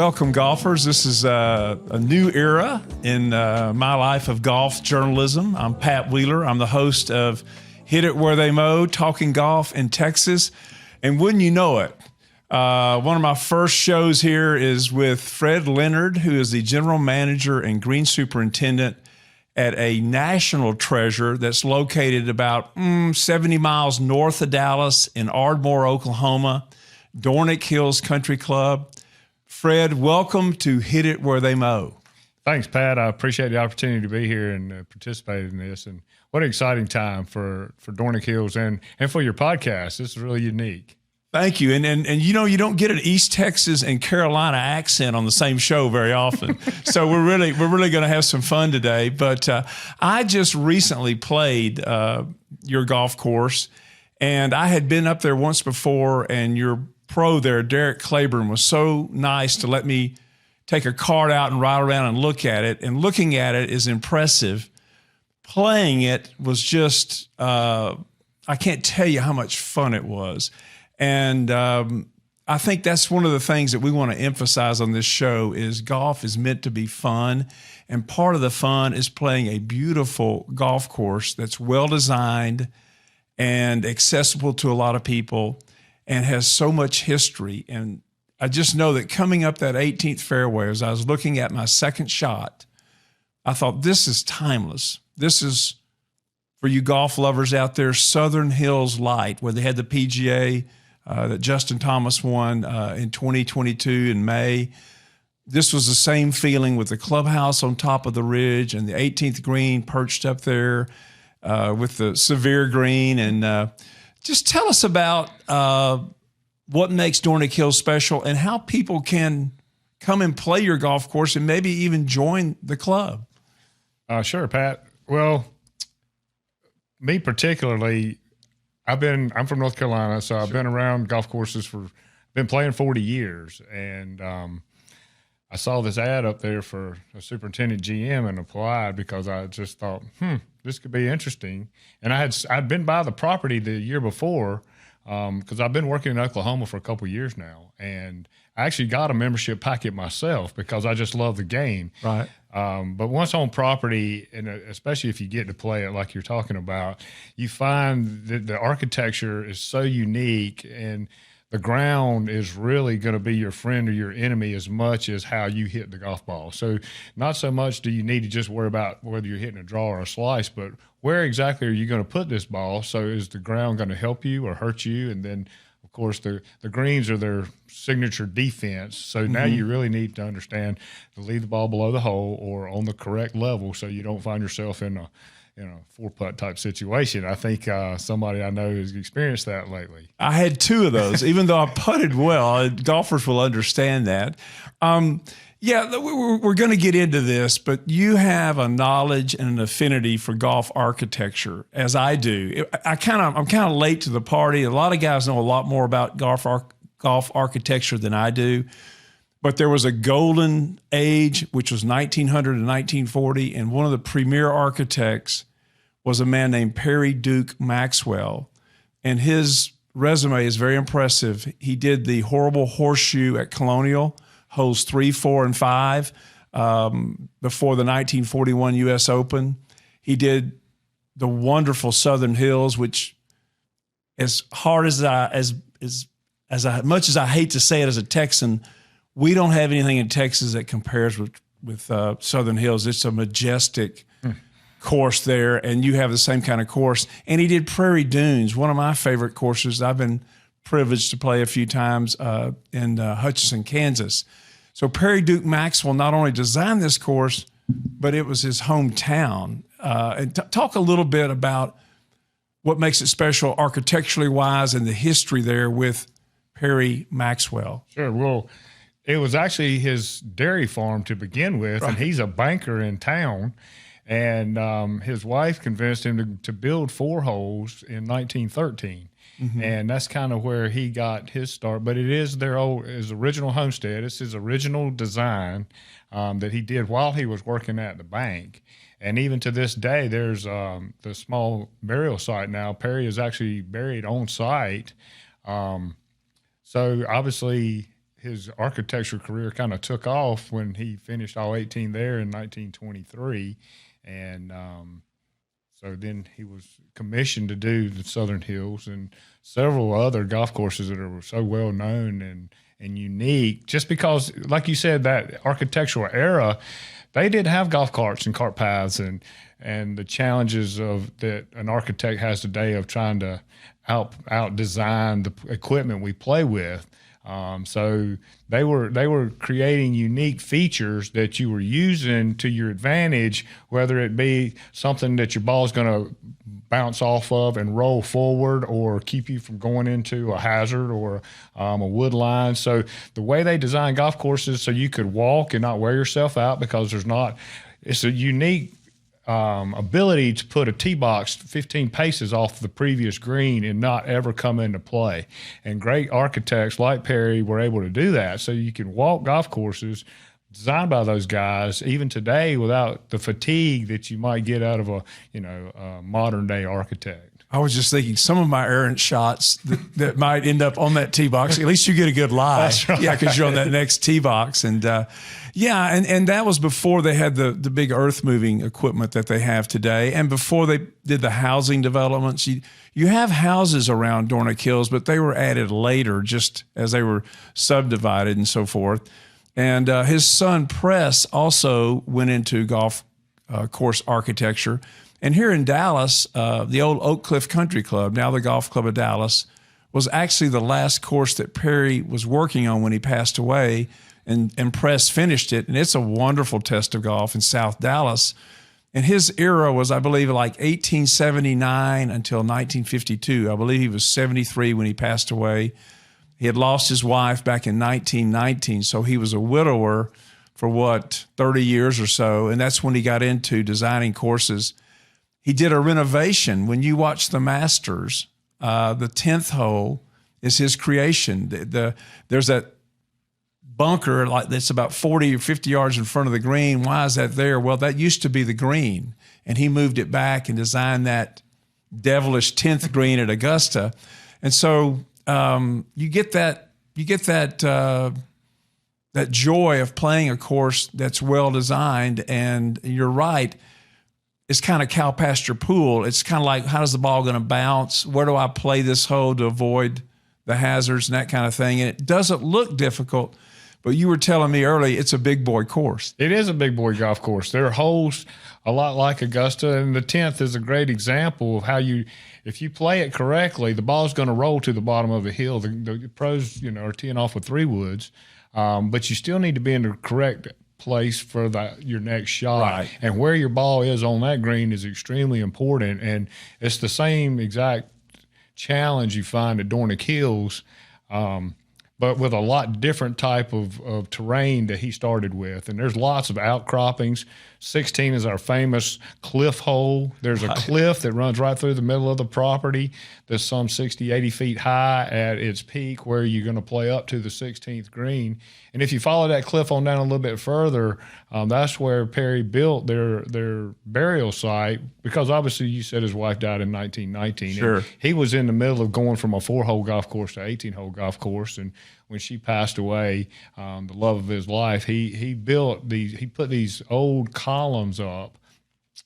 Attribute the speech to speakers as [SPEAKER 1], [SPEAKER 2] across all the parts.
[SPEAKER 1] welcome, golfers. This is a new era in my life of golf journalism. I'm Pat Wheeler. I'm the host of Hit It Where They Mow, talking golf in Texas. And wouldn't you know it, one of my first shows here is with Fred Leonard, who is the general manager and green superintendent at a national treasure that's located about 70 miles north of Dallas in Ardmore, Oklahoma, Dornick Hills Country Club. Fred, welcome to Hit It Where They Mow.
[SPEAKER 2] Thanks, Pat. I appreciate the opportunity to be here and participate in this. And what an exciting time for Dornick Hills and for your podcast. This is really unique.
[SPEAKER 1] Thank you. And you know, you don't get an East Texas and Carolina accent on the same show very often. So we're really going to have some fun today. But I just recently played your golf course, and I had been up there once before, and your pro there, Derek Claiborne, was so nice to let me take a card out and ride around and look at it. And looking at it is impressive. Playing it was just, I can't tell you how much fun it was. And I think that's one of the things that we want to emphasize on this show is golf is meant to be fun. And part of the fun is playing a beautiful golf course that's well-designed and accessible to a lot of people and has so much history. And I just know that coming up that 18th fairway, as I was looking at my second shot, I thought, this is timeless. This is, for you golf lovers out there, Southern Hills Light, where they had the PGA that Justin Thomas won in 2022 in May. This was the same feeling with the clubhouse on top of the ridge and the 18th green perched up there with the severe green. And just tell us about what makes Dornick Hills special and how people can come and play your golf course and maybe even join the club.
[SPEAKER 2] Sure, Pat. Well, me particularly, I'm from North Carolina, so I've been around golf courses been playing 40 years. And I saw this ad up there for a superintendent GM and applied because I just thought, this could be interesting. And I'd been by the property the year before because I've been working in Oklahoma for a couple of years now. And I actually got a membership packet myself because I just love the game.
[SPEAKER 1] Right.
[SPEAKER 2] But once on property, and especially if you get to play it like you're talking about, you find that the architecture is so unique and the ground is really going to be your friend or your enemy as much as how you hit the golf ball. So not so much do you need to just worry about whether you're hitting a draw or a slice, but where exactly are you going to put this ball? So is the ground going to help you or hurt you? And then, of course, the greens are their signature defense. So now you really need to understand to leave the ball below the hole or on the correct level so you don't find yourself in a four-putt type situation. I think somebody I know has experienced that lately.
[SPEAKER 1] I had two of those. Even though I putted well, golfers will understand that. Yeah, we're going to get into this, but you have a knowledge and an affinity for golf architecture, as I do. I'm kind of late to the party. A lot of guys know a lot more about golf architecture than I do. But there was a golden age, which was 1900 to 1940, and one of the premier architects was a man named Perry Duke Maxwell. And his resume is very impressive. He did the horrible horseshoe at Colonial, holes 3, 4, and 5 before the 1941 U.S. Open. He did the wonderful Southern Hills, which, as hard as much as I hate to say it as a Texan, we don't have anything in Texas that compares with Southern Hills. It's a majestic course there, and you have the same kind of course. And he did Prairie Dunes, one of my favorite courses. I've been privileged to play a few times in Hutchinson, Kansas. So Perry Duke Maxwell not only designed this course, but it was his hometown. And talk a little bit about what makes it special architecturally wise and the history there with Perry Maxwell.
[SPEAKER 2] Sure. Well, it was actually his dairy farm to begin with, and he's a banker in town. And his wife convinced him to build 4 holes in 1913. And that's kind of where he got his start. But it is his original homestead. It's his original design that he did while he was working at the bank. And even to this day, there's the small burial site now. Perry is actually buried on site. So obviously his architecture career kind of took off when he finished all 18 there in 1923. And so then he was commissioned to do the Southern Hills and several other golf courses that are so well known and unique, just because, like you said, that architectural era, they did have golf carts and cart paths and the challenges of that an architect has today of trying to out design the equipment we play with. So they were creating unique features that you were using to your advantage, whether it be something that your ball is going to bounce off of and roll forward, or keep you from going into a hazard or a wood line. So the way they design golf courses, so you could walk and not wear yourself out, because it's a unique ability to put a tee box 15 paces off the previous green and not ever come into play. And great architects like Perry were able to do that. So you can walk golf courses designed by those guys even today without the fatigue that you might get out of a modern day architect.
[SPEAKER 1] I was just thinking some of my errant shots that might end up on that tee box. At least you get a good lie.
[SPEAKER 2] That's right.
[SPEAKER 1] Yeah, because you're on that next tee box. And and that was before they had the big earth moving equipment that they have today, and before they did the housing developments. You have houses around Dornick Hills, but they were added later, just as they were subdivided and so forth. And his son Press also went into golf course architecture. And here in Dallas, the old Oak Cliff Country Club, now the Golf Club of Dallas, was actually the last course that Perry was working on when he passed away, and Press finished it. And it's a wonderful test of golf in South Dallas. And his era was, I believe, like 1879 until 1952. I believe he was 73 when he passed away. He had lost his wife back in 1919, so he was a widower for 30 years or so, and that's when he got into designing courses. He did a renovation. When you watch the Masters, the 10th hole is his creation. There's that bunker that's about 40 or 50 yards in front of the green. Why is that there? Well, that used to be the green, and he moved it back and designed that devilish 10th green at Augusta. And so you get that joy of playing a course that's well designed. And you're right, it's kind of cow pasture pool. It's kind of like, how does the ball going to bounce? Where do I play this hole to avoid the hazards and that kind of thing? And it doesn't look difficult, but you were telling me earlier it's a big boy course.
[SPEAKER 2] It is a big boy golf course. There are holes a lot like Augusta, and the 10th is a great example of how if you play it correctly, the ball's going to roll to the bottom of the hill. The pros, are teeing off with 3 woods, but you still need to be in the correct place for your next shot.
[SPEAKER 1] Right.
[SPEAKER 2] And where your ball is on that green is extremely important. And it's the same exact challenge you find at Dornick Hills, but with a lot different type of terrain that he started with. And there's lots of outcroppings. 16 is our famous cliff hole. There's a cliff that runs right through the middle of the property that's some 60, 80 feet high at its peak, where you're going to play up to the 16th green. And if you follow that cliff on down a little bit further, that's where Perry built their burial site, because obviously you said his wife died in 1919.
[SPEAKER 1] Sure.
[SPEAKER 2] And he was in the middle of going from a 4-hole golf course to 18-hole golf course. And when she passed away, the love of his life, he put these old columns up,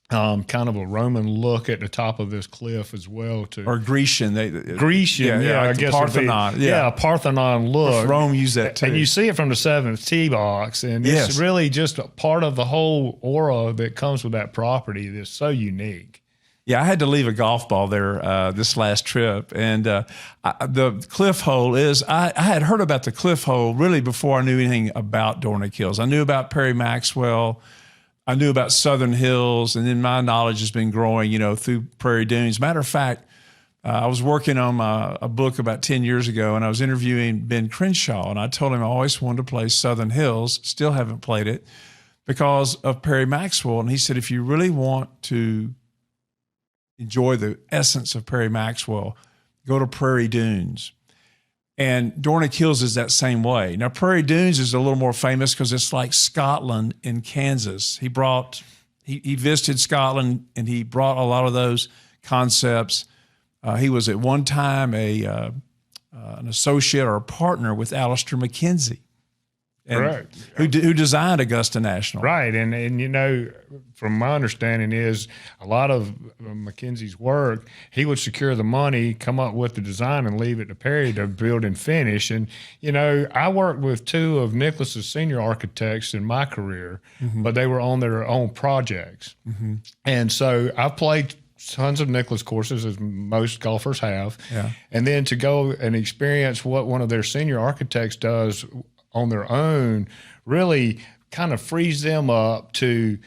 [SPEAKER 2] kind of a Roman look at the top of this cliff as well,
[SPEAKER 1] or Grecian.
[SPEAKER 2] Grecian,
[SPEAKER 1] like
[SPEAKER 2] I guess
[SPEAKER 1] Parthenon.
[SPEAKER 2] A Parthenon look.
[SPEAKER 1] Rome used that too.
[SPEAKER 2] And you see it from the 7th tee box, and it's really just a part of the whole aura that comes with that property that's so unique.
[SPEAKER 1] Yeah, I had to leave a golf ball there this last trip, and the cliff hole is, I had heard about the cliff hole really before I knew anything about Dornick Hills. I knew about Perry Maxwell, I knew about Southern Hills, and then my knowledge has been growing, through Prairie Dunes. Matter of fact, I was working on a book about 10 years ago, and I was interviewing Ben Crenshaw, and I told him I always wanted to play Southern Hills, still haven't played it, because of Perry Maxwell. And he said, if you really want to enjoy the essence of Perry Maxwell, go to Prairie Dunes. And Dornick Hills is that same way. Now, Prairie Dunes is a little more famous because it's like Scotland in Kansas. He visited Scotland, and he brought a lot of those concepts. He was at one time an associate or a partner with Alistair McKenzie. and
[SPEAKER 2] Correct.
[SPEAKER 1] who designed Augusta National.
[SPEAKER 2] Right. And you know, from my understanding is a lot of Mackenzie's work, he would secure the money, come up with the design, and leave it to Perry to build and finish. And, you know, I worked with two of Nicholas's senior architects in my career, but they were on their own projects. And so I've played tons of Nicholas courses, as most golfers have. Yeah. And then to go and experience what one of their senior architects does on their own really kind of frees them up to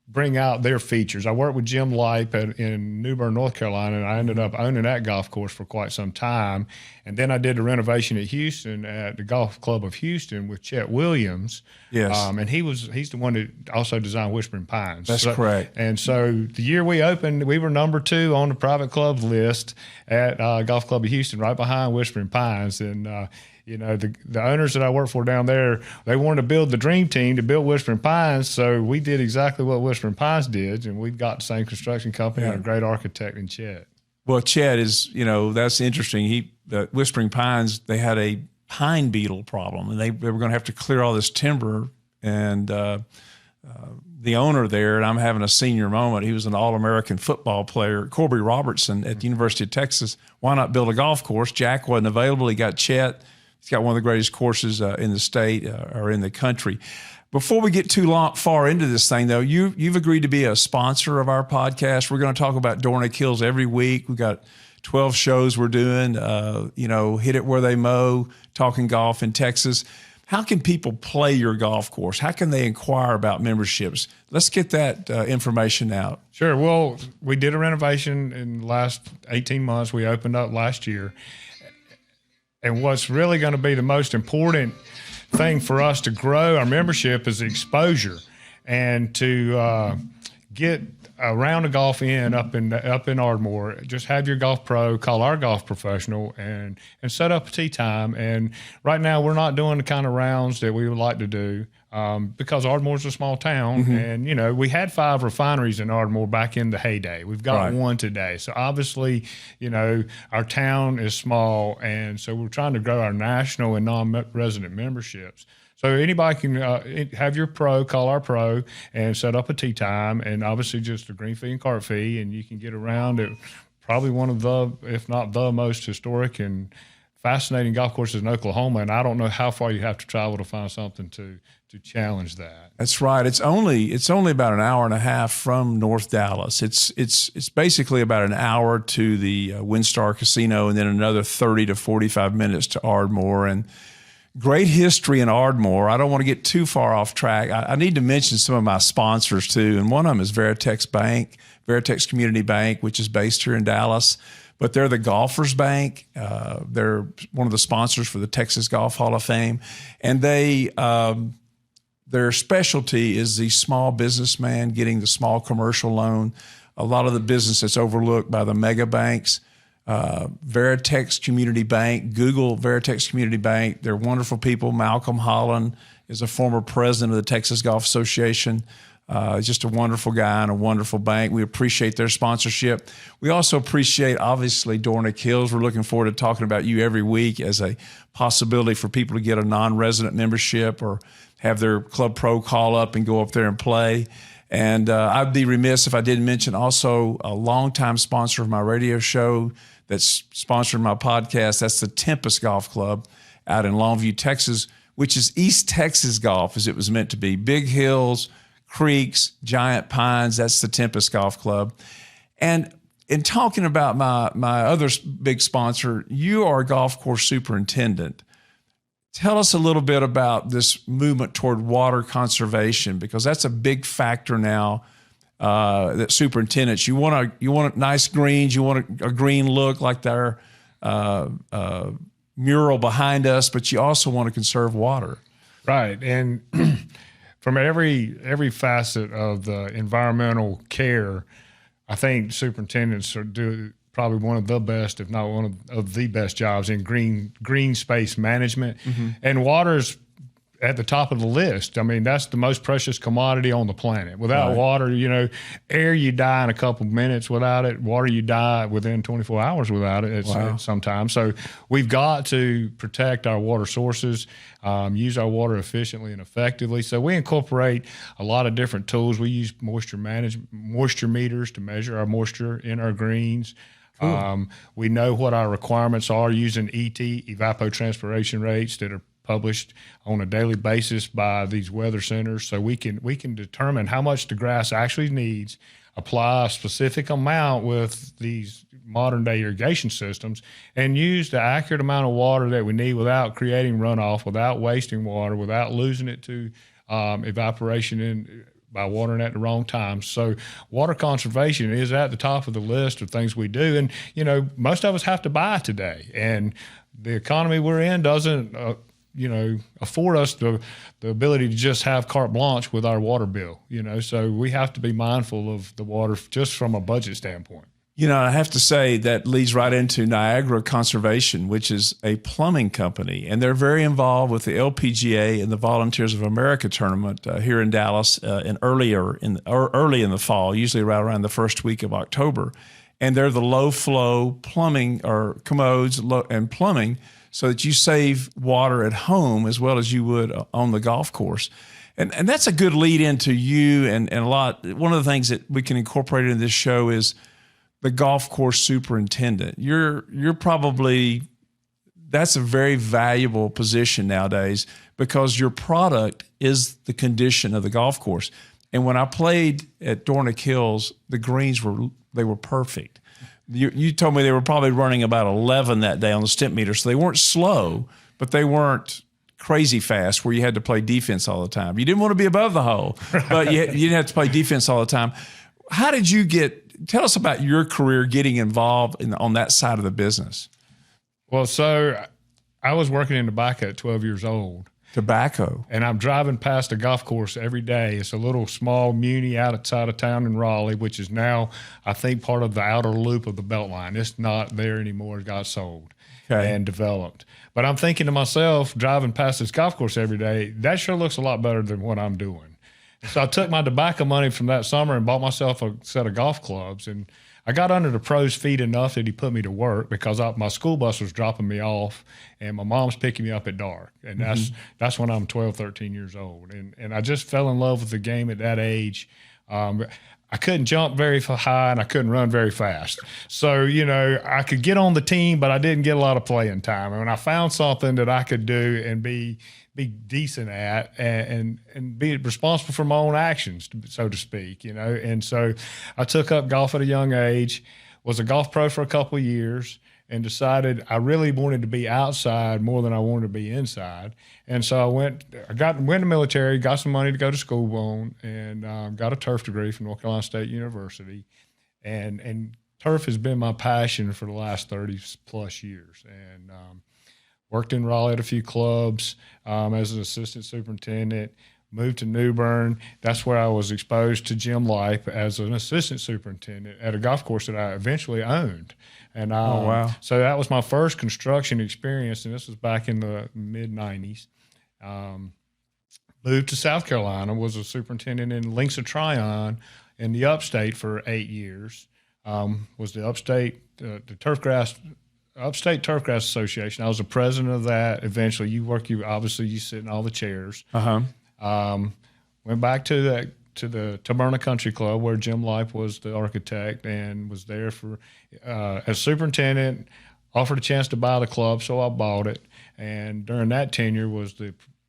[SPEAKER 2] bring out their features. I worked with Jim Lipe in New Bern, North Carolina, and I ended up owning that golf course for quite some time. And then I did a renovation at Houston at the Golf Club of Houston with Chet Williams. Yes. And he's the one that also designed Whispering Pines.
[SPEAKER 1] That's correct.
[SPEAKER 2] And so the year we opened, we were number 2 on the private club list at Golf Club of Houston, right behind Whispering Pines. And you know, the owners that I work for down there, they wanted to build the dream team to build Whispering Pines, so we did exactly what Whispering Pines did, and we've got the same construction company and a great architect in Chet.
[SPEAKER 1] Well, Chet is, you know, that's interesting. The Whispering Pines, they had a pine beetle problem, and they were going to have to clear all this timber, and the owner there, and I'm having a senior moment, he was an All-American football player, Corby Robertson at the University of Texas. Why not build a golf course? Jack wasn't available. He got Chet. He's got one of the greatest courses in the state or in the country. Before we get too far into this thing, though, you've agreed to be a sponsor of our podcast. We're going to talk about Dornick Hills every week. We've got 12 shows we're doing, you know, Hit It Where They Mow, Talking Golf in Texas. How can people play your golf course? How can they inquire about memberships? Let's get that information out.
[SPEAKER 2] Sure. Well, we did a renovation in the last 18 months. We opened up last year. And what's really going to be the most important thing for us to grow our membership is exposure, and to get a round of golf up in Ardmore. Just have your golf pro call our golf professional and set up a tee time. And right now we're not doing the kind of rounds that we would like to do because Ardmore's a small town, and you know, we had 5 refineries in Ardmore back in the heyday. We've got one today. So obviously, you know, our town is small, and so we're trying to grow our national and non-resident memberships. So anybody can have your pro, call our pro, and set up a tee time, and obviously just a green fee and cart fee, and you can get around at probably one of the, if not the most historic and fascinating golf courses in Oklahoma. And I don't know how far you have to travel to find something to challenge that.
[SPEAKER 1] That's right. It's only about an hour and a half from North Dallas. It's basically about an hour to the WinStar Casino, and then another 30 to 45 minutes to Ardmore. And great history in Ardmore. I don't want to get too far off track. I need to mention some of my sponsors too, and one of them is Veritex Bank, Veritex Community Bank, which is based here in Dallas. But they're the Golfers Bank. They're one of the sponsors for the Texas Golf Hall of Fame, and their specialty is the small businessman getting the small commercial loan. A lot of the business that's overlooked by the mega banks. Veritex Community Bank, Google Veritex Community Bank. They're wonderful people. Malcolm Holland is a former president of the Texas Golf Association. Just a wonderful guy and a wonderful bank. We appreciate their sponsorship. We also appreciate, obviously, Dornick Hills. We're looking forward to talking about you every week as a possibility for people to get a non-resident membership or have their club pro call up and go up there and play. And I'd be remiss if I didn't mention also a longtime sponsor of my radio show that's sponsoring my podcast. That's the Tempest Golf Club out in Longview, Texas, which is East Texas golf as it was meant to be. Big hills, creeks, giant pines. That's the Tempest Golf Club. And in talking about my other big sponsor, you are a golf course superintendent. Tell us a little bit about this movement toward water conservation, because that's a big factor now. That superintendents, you want nice greens, you want a green look like their mural behind us, but you also want to conserve water.
[SPEAKER 2] Right, and from every facet of the environmental care, I think superintendents do probably one of the best, if not one of the best jobs in green space management. And water's at the top of the list. I mean, that's the most precious commodity on the planet. Without
[SPEAKER 1] Right.
[SPEAKER 2] water, air, you die in a couple minutes without it. Water, you die within 24 hours without it sometimes. So we've got to protect our water sources, use our water efficiently and effectively. So we incorporate a lot of different tools. We use moisture meters to measure our moisture in our greens. We know what our requirements are using evapotranspiration rates that are published on a daily basis by these weather centers, so we can determine how much the grass actually needs, apply a specific amount with these modern day irrigation systems, and use the accurate amount of water that we need without creating runoff, without wasting water, without losing it to evaporation by watering at the wrong time. So water conservation is at the top of the list of things we do. And, most of us have to buy today. And the economy we're in doesn't, afford us the ability to just have carte blanche with our water bill, So we have to be mindful of the water just from a budget standpoint.
[SPEAKER 1] I have to say that leads right into Niagara Conservation, which is a plumbing company, and they're very involved with the LPGA and the Volunteers of America tournament here in Dallas early in the fall, usually right around the first week of October. And they're the low flow plumbing or commodes and plumbing, so that you save water at home as well as you would on the golf course. And that's a good lead into you and a lot. One of the things that we can incorporate in this show is the golf course superintendent. You're probably, that's a very valuable position nowadays because your product is the condition of the golf course. And when I played at Dornick Hills, the greens were perfect. You told me they were probably running about 11 that day on the stimp meter, so they weren't slow, but they weren't crazy fast where you had to play defense all the time. You didn't want to be above the hole, but you didn't have to play defense all the time. How did you tell us about your career getting involved on that side of the business?
[SPEAKER 2] Well, so I was working in tobacco at 12 years old.
[SPEAKER 1] Tobacco.
[SPEAKER 2] And I'm driving past a golf course every day. It's a little small muni outside of town in Raleigh, which is now, I think, part of the outer loop of the Beltline. It's not there anymore. It got sold and developed. But I'm thinking to myself, driving past this golf course every day, that sure looks a lot better than what I'm doing. So I took my tobacco money from that summer and bought myself a set of golf clubs. And I got under the pro's feet enough that he put me to work because my school bus was dropping me off and my mom's picking me up at dark. And that's when I'm 12, 13 years old. And I just fell in love with the game at that age. I couldn't jump very high and I couldn't run very fast. So, I could get on the team, but I didn't get a lot of playing time. And when I found something that I could do and be decent at and be responsible for my own actions, so to speak, And so I took up golf at a young age, was a golf pro for a couple of years, and decided I really wanted to be outside more than I wanted to be inside. And so I went to the military, got some money to go to school on, and got a turf degree from North Carolina State University. And turf has been my passion for the last 30 plus years. And worked in Raleigh at a few clubs as an assistant superintendent, moved to New Bern. That's where I was exposed to gym life as an assistant superintendent at a golf course that I eventually owned. And so that was my first construction experience, and this was back in the mid-'90s. Moved to South Carolina, was a superintendent in Links of Tryon in the upstate for 8 years. Was the upstate, the Upstate Turfgrass Association. I was the president of that. Eventually, you sit in all the chairs. Went back to the Taberna Country Club where Jim Lipe was the architect and was there for as superintendent. Offered a chance to buy the club, so I bought it. And during that tenure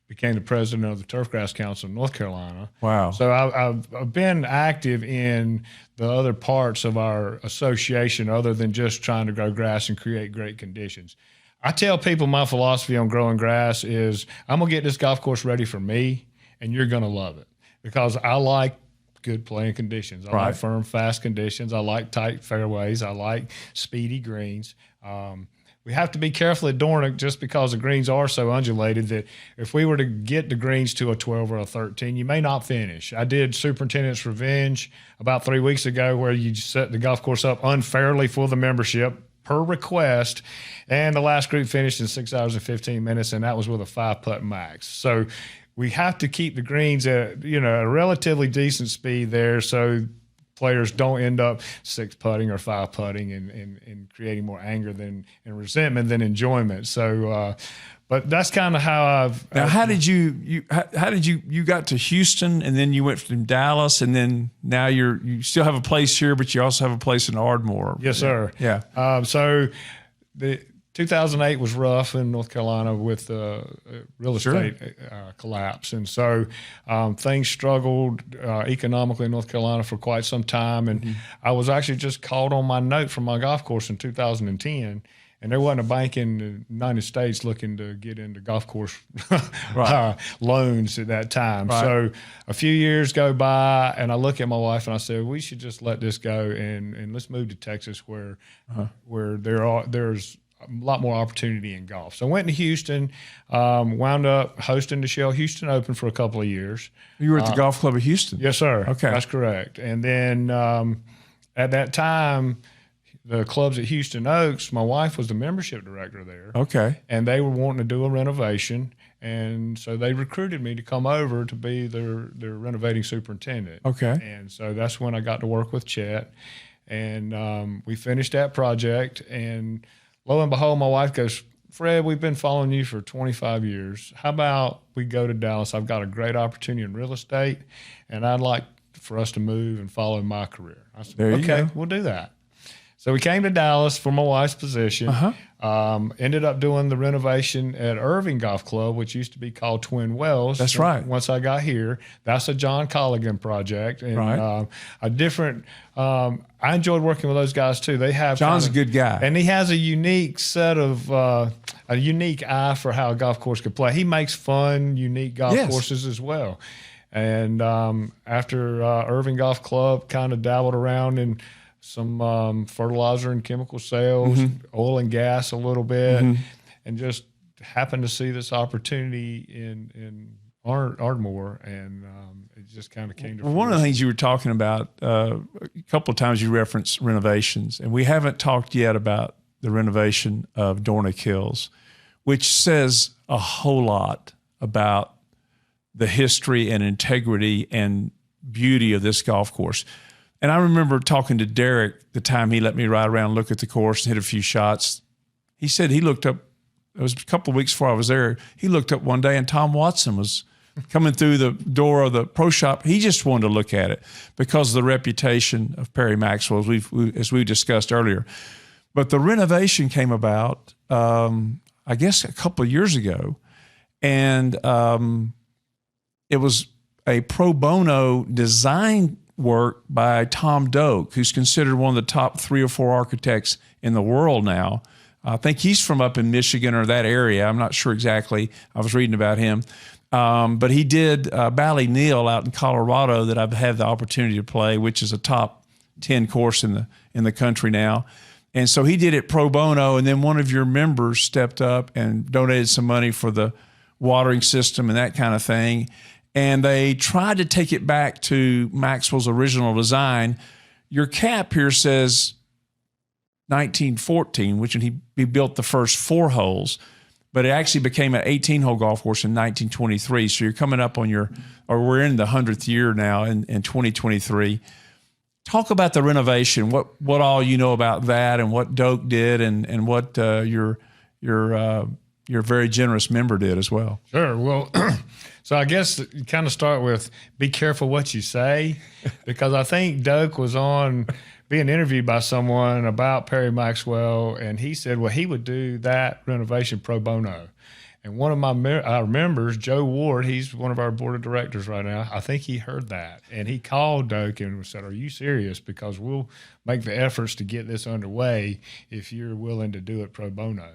[SPEAKER 2] became the president of the Turfgrass Council of North Carolina.
[SPEAKER 1] Wow.
[SPEAKER 2] So I've been active in the other parts of our association other than just trying to grow grass and create great conditions. I tell people my philosophy on growing grass is I'm going to get this golf course ready for me, and you're going to love it because I like good playing conditions. I like firm, fast conditions. I like tight fairways. I like speedy greens. We have to be careful at Dornick just because the greens are so undulated that if we were to get the greens to a 12 or a 13, you may not finish. I did Superintendent's Revenge about 3 weeks ago where you set the golf course up unfairly for the membership per request, and the last group finished in 6 hours and 15 minutes, and that was with a 5-putt max. So we have to keep the greens at, a relatively decent speed there, so players don't end up six putting or five putting and creating more anger and resentment than enjoyment. So, but that's kind of how I've.
[SPEAKER 1] Now, how did you got to Houston, and then you went from Dallas, and then now you still have a place here, but you also have a place in Ardmore.
[SPEAKER 2] Yes, sir.
[SPEAKER 1] Yeah.
[SPEAKER 2] So the 2008 was rough in North Carolina with real estate collapse. And so things struggled economically in North Carolina for quite some time. And I was actually just called on my note from my golf course in 2010. And there wasn't a bank in the United States looking to get into golf course loans at that time.
[SPEAKER 1] Right.
[SPEAKER 2] So a few years go by, and I look at my wife and I said, we should just let this go and let's move to Texas where there's a lot more opportunity in golf. So I went to Houston, wound up hosting the Shell Houston Open for a couple of years.
[SPEAKER 1] You were at the Golf Club of Houston?
[SPEAKER 2] Yes, sir.
[SPEAKER 1] Okay.
[SPEAKER 2] That's correct. And then at that time, the clubs at Houston Oaks, my wife was the membership director there.
[SPEAKER 1] Okay.
[SPEAKER 2] And they were wanting to do a renovation. And so they recruited me to come over to be their renovating superintendent.
[SPEAKER 1] Okay.
[SPEAKER 2] And so that's when I got to work with Chet. And we finished that project. And lo and behold, my wife goes, Fred, we've been following you for 25 years. How about we go to Dallas? I've got a great opportunity in real estate, and I'd like for us to move and follow my career. I said, okay, we'll do that. So we came to Dallas for my wife's position. Ended up doing the renovation at Irving Golf Club, which used to be called Twin Wells.
[SPEAKER 1] That's right.
[SPEAKER 2] Once I got here, that's a John Colligan project, and a different. I enjoyed working with those guys too. They have
[SPEAKER 1] John's a good guy,
[SPEAKER 2] and he has a unique set of a unique eye for how a golf course could play. He makes fun, unique golf courses as well. And after Irving Golf Club, kind of dabbled around in some fertilizer and chemical sales, oil and gas a little bit, and just happened to see this opportunity in Ardmore, and it just kind of came to fruition.
[SPEAKER 1] One of the things you were talking about, a couple of times you referenced renovations, and we haven't talked yet about the renovation of Dornick Hills, which says a whole lot about the history and integrity and beauty of this golf course. And I remember talking to Derek the time he let me ride around, look at the course, and hit a few shots. He said he looked up, it was a couple of weeks before I was there, he looked up one day and Tom Watson was coming through the door of the pro shop. He just wanted to look at it because of the reputation of Perry Maxwell, as we discussed earlier. But the renovation came about, I guess, a couple of years ago, and it was a pro bono design work by Tom Doak, who's considered one of the top 3 or 4 architects in the world now. I think he's from up in Michigan or that area. I'm not sure exactly. I was reading about him. But he did Bally Neal out in Colorado that I've had the opportunity to play, which is a top 10 course in the country now. And so he did it pro bono, and then one of your members stepped up and donated some money for the watering system and that kind of thing. And they tried to take it back to Maxwell's original design. Your cap here says 1914, which he built the first 4 holes, but it actually became an 18-hole golf course in 1923. So you're coming up on we're in the 100th year now in 2023. Talk about the renovation. What all you know about that, and what Doak did, and what your very generous member did as well.
[SPEAKER 2] Sure. Well, so I guess you kind of start with be careful what you say, because I think Doak was on being interviewed by someone about Perry Maxwell, and he said, well, he would do that renovation pro bono. And one of our members, Joe Ward, he's one of our board of directors right now, I think he heard that. And he called Doak and said, are you serious? Because we'll make the efforts to get this underway if you're willing to do it pro bono.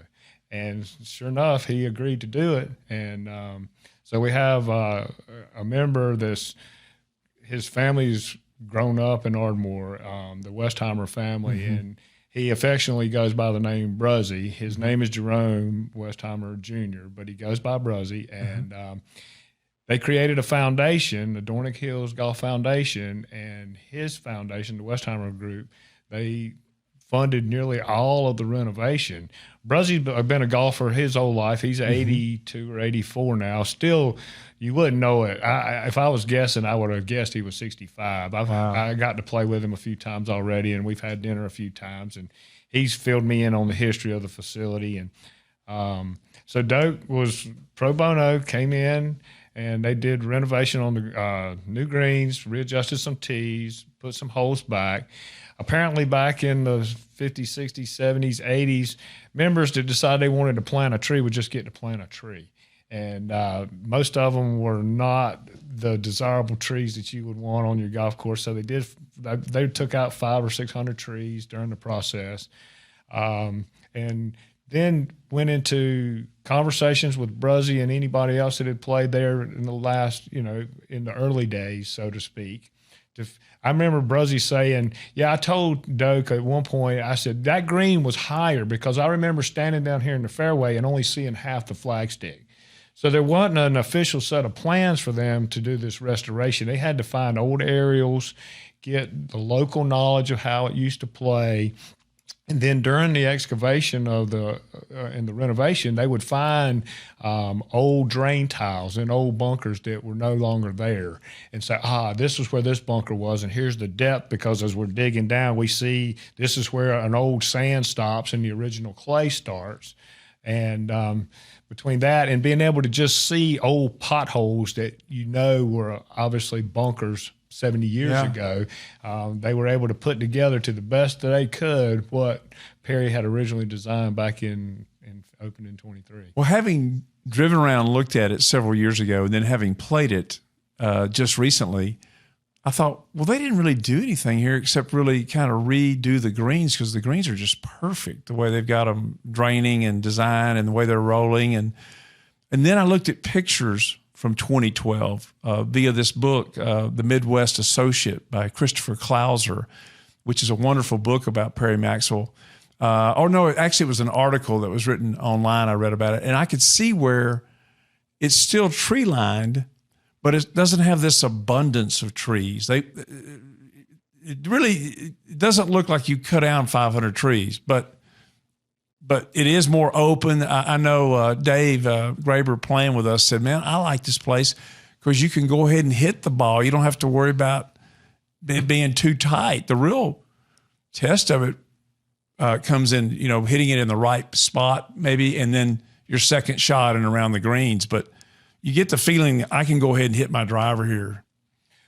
[SPEAKER 2] And sure enough, he agreed to do it. And so we have a member his family's grown up in Ardmore, the Westheimer family, and he affectionately goes by the name Bruzzy. His name is Jerome Westheimer Jr., but he goes by Bruzzy. And they created a foundation, the Dornick Hills Golf Foundation, and his foundation, the Westheimer Group, they funded nearly all of the renovation. Bruzzy's been a golfer his whole life. He's 82 or 84 now. Still, you wouldn't know it. If I was guessing, I would have guessed he was 65. I got to play with him a few times already, and we've had dinner a few times, and he's filled me in on the history of the facility. And so Doak was pro bono, came in, and they did renovation on the new greens, readjusted some tees, put some holes back. Apparently back in the 50s, 60s, 70s, 80s, members that decided they wanted to plant a tree would just get to plant a tree. And most of them were not the desirable trees that you would want on your golf course. So they took out 500 or 600 trees during the process. And then went into conversations with Bruzzy and anybody else that had played there in the last, in the early days, so to speak. I remember Bruzzy saying, I told Doak at one point, I said, that green was higher because I remember standing down here in the fairway and only seeing half the flagstick. So there wasn't an official set of plans for them to do this restoration. They had to find old aerials, get the local knowledge of how it used to play. And then during the excavation of and the renovation, they would find old drain tiles and old bunkers that were no longer there and say, this is where this bunker was, and here's the depth, because as we're digging down, we see this is where an old sand stops and the original clay starts. And between that and being able to just see old potholes that were obviously bunkers 70 years ago, they were able to put together to the best that they could what Perry had originally designed back in opened in 23.
[SPEAKER 1] Well, having driven around and looked at it several years ago and then having played it just recently, I thought, well, they didn't really do anything here except really kind of redo the greens, because the greens are just perfect, the way they've got them draining and design and the way they're rolling. And then I looked at pictures from 2012 via this book, The Midwest Associate by Christopher Clouser, which is a wonderful book about Perry Maxwell. Actually, it was an article that was written online. I read about it, and I could see where it's still tree-lined, but it doesn't have this abundance of trees. It doesn't look like you cut down 500 trees, but it is more open. I know Dave Graber playing with us said, man, I like this place because you can go ahead and hit the ball. You don't have to worry about it being too tight. The real test of it comes in, hitting it in the right spot maybe, and then your second shot and around the greens. But you get the feeling I can go ahead and hit my driver here.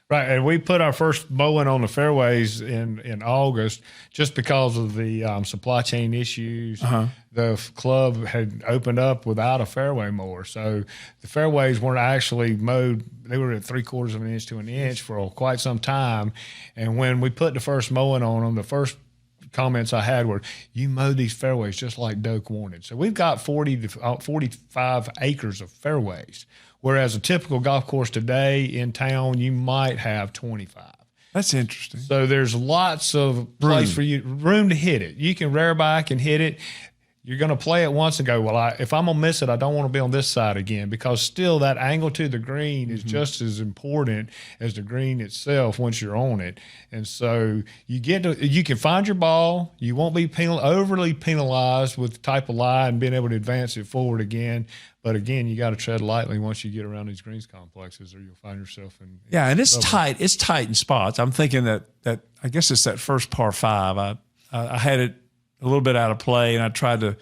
[SPEAKER 2] Right, and we put our first mowing on the fairways in August just because of the supply chain issues. The club had opened up without a fairway mower, so the fairways weren't actually mowed. They were at 3/4 of an inch to an inch for quite some time. And when we put the first mowing on them, the first comments I had were, you mow these fairways just like Doak wanted. So we've got 40 to 45 acres of fairways, whereas a typical golf course today in town, you might have 25.
[SPEAKER 1] That's interesting.
[SPEAKER 2] So there's lots of place for you, room to hit it. You can rear back and hit it. You're going to play it once and go, well, if I'm going to miss it, I don't want to be on this side again, because still that angle to the green is just as important as the green itself once you're on it. And so you can find your ball. You won't be overly penalized with the type of lie and being able to advance it forward again. But again, you got to tread lightly once you get around these greens complexes, or you'll find yourself in
[SPEAKER 1] and it's
[SPEAKER 2] trouble.
[SPEAKER 1] tight. It's tight in spots. I'm thinking that I guess it's that first par 5. I had it a little bit out of play, and I tried to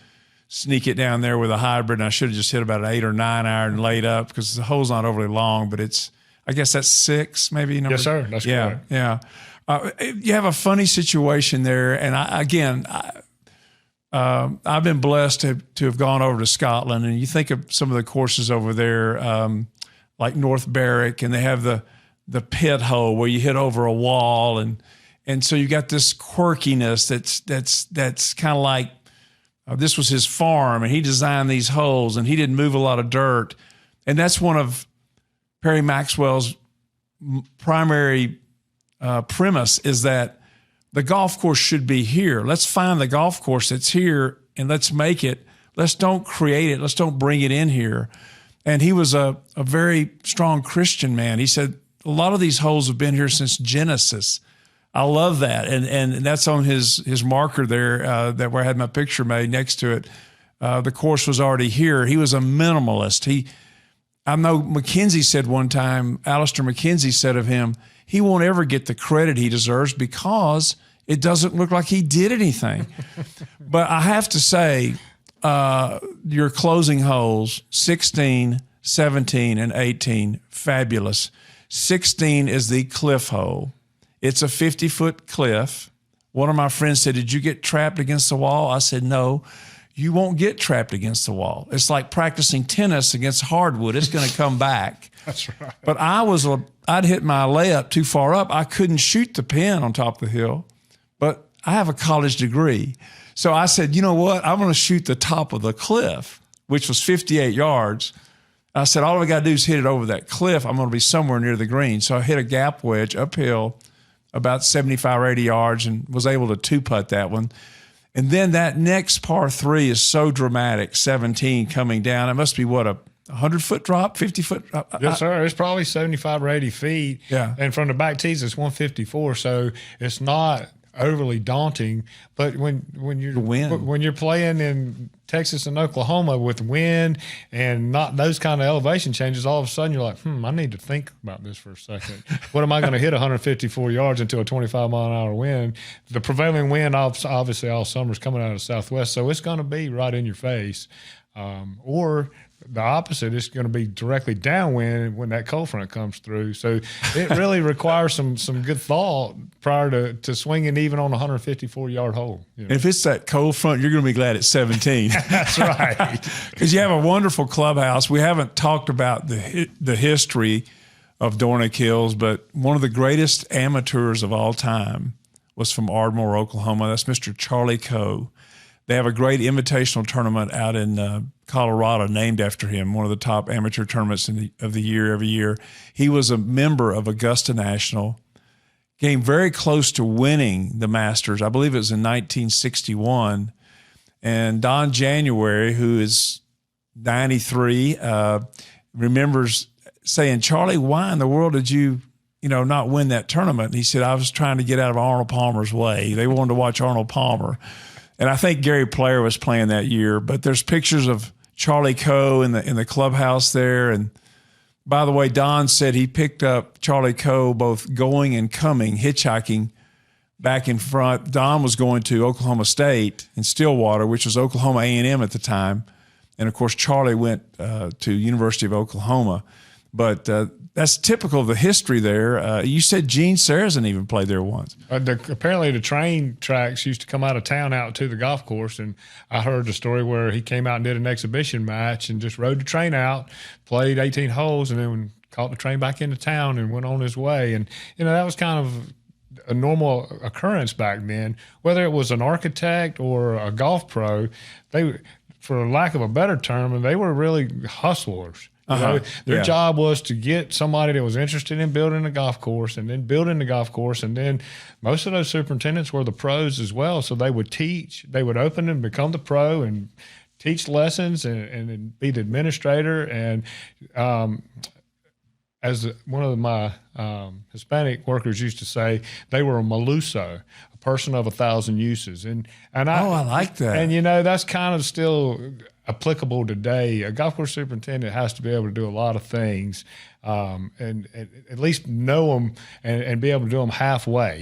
[SPEAKER 1] sneak it down there with a hybrid, and I should have just hit about an 8 or 9 iron and laid up, because the hole's not overly long, but I guess that's 6 maybe.
[SPEAKER 2] Yes, sir. That's correct.
[SPEAKER 1] Yeah. You have a funny situation there, and I've been blessed to have gone over to Scotland, and you think of some of the courses over there, like North Berwick, and they have the pit hole where you hit over a wall, and so you got this quirkiness that's kind of like this was his farm, and he designed these holes, and he didn't move a lot of dirt, and that's one of Perry Maxwell's primary premise, is that the golf course should be here. Let's find the golf course that's here and let's make it. Let's don't create it. Let's don't bring it in here. And he was a very strong Christian man. He said a lot of these holes have been here since Genesis. I love that, and that's on his marker there that where I had my picture made next to it. The course was already here. He was a minimalist. I know McKenzie said one time, Alistair McKenzie said of him, he won't ever get the credit he deserves because it doesn't look like he did anything. But I have to say, your closing holes, 16, 17, and 18, fabulous. 16 is the cliff hole. It's a 50-foot cliff. One of my friends said, "Did you get trapped against the wall?" I said, "No, you won't get trapped against the wall. It's like practicing tennis against hardwood. It's going to come back."
[SPEAKER 2] That's right.
[SPEAKER 1] But I'd hit my layup too far up. I couldn't shoot the pin on top of the hill, but I have a college degree. So I said, you know what? I'm going to shoot the top of the cliff, which was 58 yards. I said, all I got to do is hit it over that cliff. I'm going to be somewhere near the green. So I hit a gap wedge uphill about 75 or 80 yards and was able to two-putt that one. And then that next par 3 is so dramatic, 17 coming down. It must be, what, a 100-foot drop, 50-foot drop?
[SPEAKER 2] Yes, sir. It's probably 75 or 80 feet.
[SPEAKER 1] Yeah.
[SPEAKER 2] And from the back tees, it's 154. So it's not overly daunting. But when you're playing in Texas and Oklahoma with wind and not those kind of elevation changes, all of a sudden you're like, I need to think about this for a second. What am I going to hit 154 yards into a 25-mile-an-hour wind? The prevailing wind, obviously, all summer is coming out of the southwest, so it's going to be right in your face. Or the opposite, it's going to be directly downwind when that cold front comes through. So it really requires some good thought prior to swinging even on a 154-yard hole. You know?
[SPEAKER 1] If it's that cold front, you're going to be glad it's 17.
[SPEAKER 2] That's right.
[SPEAKER 1] Because you have a wonderful clubhouse. We haven't talked about the history of Dornick Hills, but one of the greatest amateurs of all time was from Ardmore, Oklahoma. That's Mr. Charlie Coe. They have a great invitational tournament out in Colorado named after him, one of the top amateur tournaments of the year every year. He was a member of Augusta National, came very close to winning the Masters. I believe it was in 1961. And Don January, who is 93, remembers saying, "Charlie, why in the world did you not win that tournament?" And he said, "I was trying to get out of Arnold Palmer's way. They wanted to watch Arnold Palmer." And I think Gary Player was playing that year, but there's pictures of Charlie Coe in the clubhouse there. And by the way, Don said he picked up Charlie Coe both going and coming, hitchhiking back in front. Don was going to Oklahoma State in Stillwater, which was Oklahoma A&M at the time. And of course, Charlie went to University of Oklahoma. But that's typical of the history there. You said Gene Sarazen even played there once.
[SPEAKER 2] Apparently the train tracks used to come out of town out to the golf course, and I heard the story where he came out and did an exhibition match and just rode the train out, played 18 holes, and then caught the train back into town and went on his way. And, that was kind of a normal occurrence back then. Whether it was an architect or a golf pro, they, for lack of a better term, they were really hustlers. Their job was to get somebody that was interested in building a golf course and then building the golf course. And then most of those superintendents were the pros as well. So they would teach, they would open and become the pro and teach lessons and be the administrator. And as one of my Hispanic workers used to say, they were a maluso, a person of 1,000 uses. And
[SPEAKER 1] I like that.
[SPEAKER 2] And, that's kind of still applicable today. A golf course superintendent has to be able to do a lot of things and at least know them and be able to do them halfway.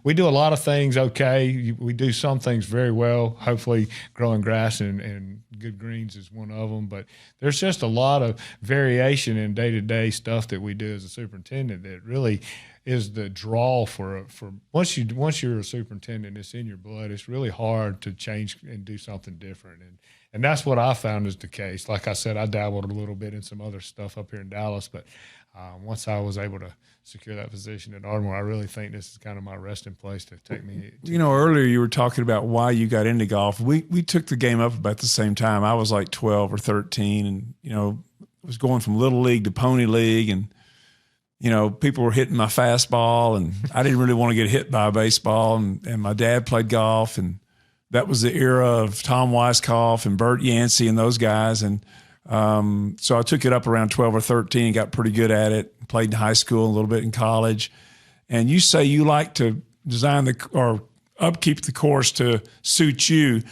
[SPEAKER 2] We do a lot of things okay. We do some things very well. Hopefully growing grass and good greens is one of them. But there's just a lot of variation in day-to-day stuff that we do as a superintendent that really is the draw for once you're a superintendent, it's in your blood. It's really hard to change and do something different. And that's what I found is the case. Like I said, I dabbled a little bit in some other stuff up here in Dallas, but once I was able to secure that position at Ardmore, I really think this is kind of my resting place to take me.
[SPEAKER 1] Earlier you were talking about why you got into golf. We took the game up about the same time. I was like 12 or 13 and, was going from Little League to Pony League and, people were hitting my fastball and I didn't really want to get hit by a baseball and my dad played golf and that was the era of Tom Weiskopf and Bert Yancey and those guys. And so I took it up around 12 or 13 and got pretty good at it. Played in high school, a little bit in college. and you say you like to design or upkeep the course to suit you.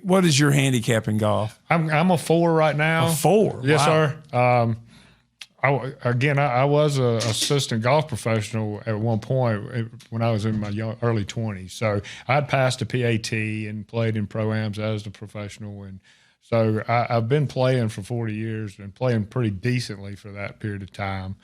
[SPEAKER 1] What is your handicap in golf?
[SPEAKER 2] I'm a 4 right now.
[SPEAKER 1] A 4?
[SPEAKER 2] Yes,
[SPEAKER 1] wow.
[SPEAKER 2] sir. I was an assistant golf professional at one point when I was in my early 20s. So I'd passed a PAT and played in pro-ams as a professional. And so I've been playing for 40 years and playing pretty decently for that period of time.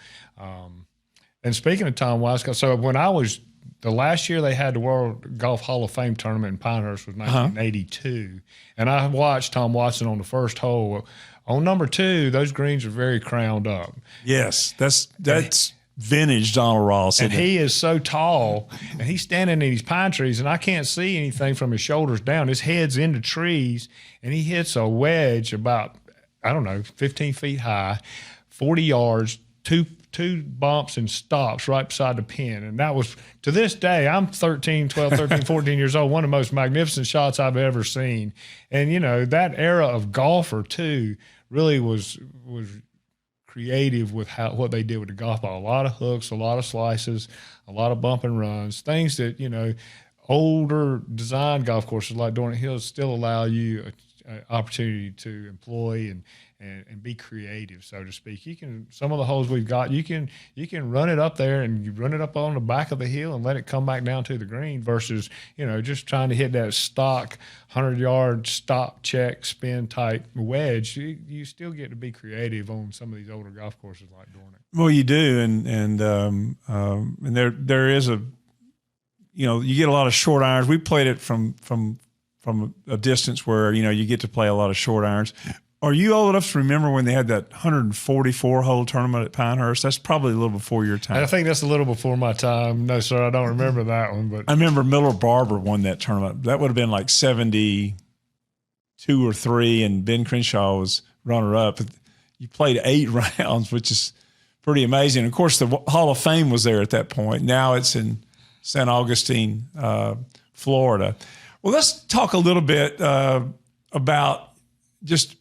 [SPEAKER 2] And speaking of Tom Watson, so when I was the last year they had the World Golf Hall of Fame tournament in Pinehurst was 1982, and I watched Tom Watson on the first hole. On number 2, those greens are very crowned up.
[SPEAKER 1] Yes, that's vintage Donald Ross.
[SPEAKER 2] And he is so tall, and he's standing in these pine trees, and I can't see anything from his shoulders down. His head's in the trees, and he hits a wedge about, 15 feet high, 40 yards, two bumps and stops right beside the pin. And that was, to this day, I'm 13, 14 years old, one of the most magnificent shots I've ever seen. And, that era of golfer, too, really was creative with what they did with the golf ball. A lot of hooks, a lot of slices, a lot of bump and runs, things that, older design golf courses like Dornick Hills still allow you an opportunity to employ and be creative, so to speak. Some of the holes we've got, you can run it up there and you run it up on the back of the hill and let it come back down to the green versus, just trying to hit that stock 100-yard stop, check, spin type wedge. You still get to be creative on some of these older golf courses like Dornick.
[SPEAKER 1] Well, you do, and there is you get a lot of short irons. We played it from a distance where you get to play a lot of short irons. Are you old enough to remember when they had that 144-hole tournament at Pinehurst? That's probably a little before your time.
[SPEAKER 2] I think that's a little before my time. No, sir, I don't remember that one. But
[SPEAKER 1] I remember Miller Barber won that tournament. That would have been like 72 or 3, and Ben Crenshaw was runner-up. You played 8 rounds, which is pretty amazing. Of course, the Hall of Fame was there at that point. Now it's in St. Augustine, Florida. Well, let's talk a little bit about just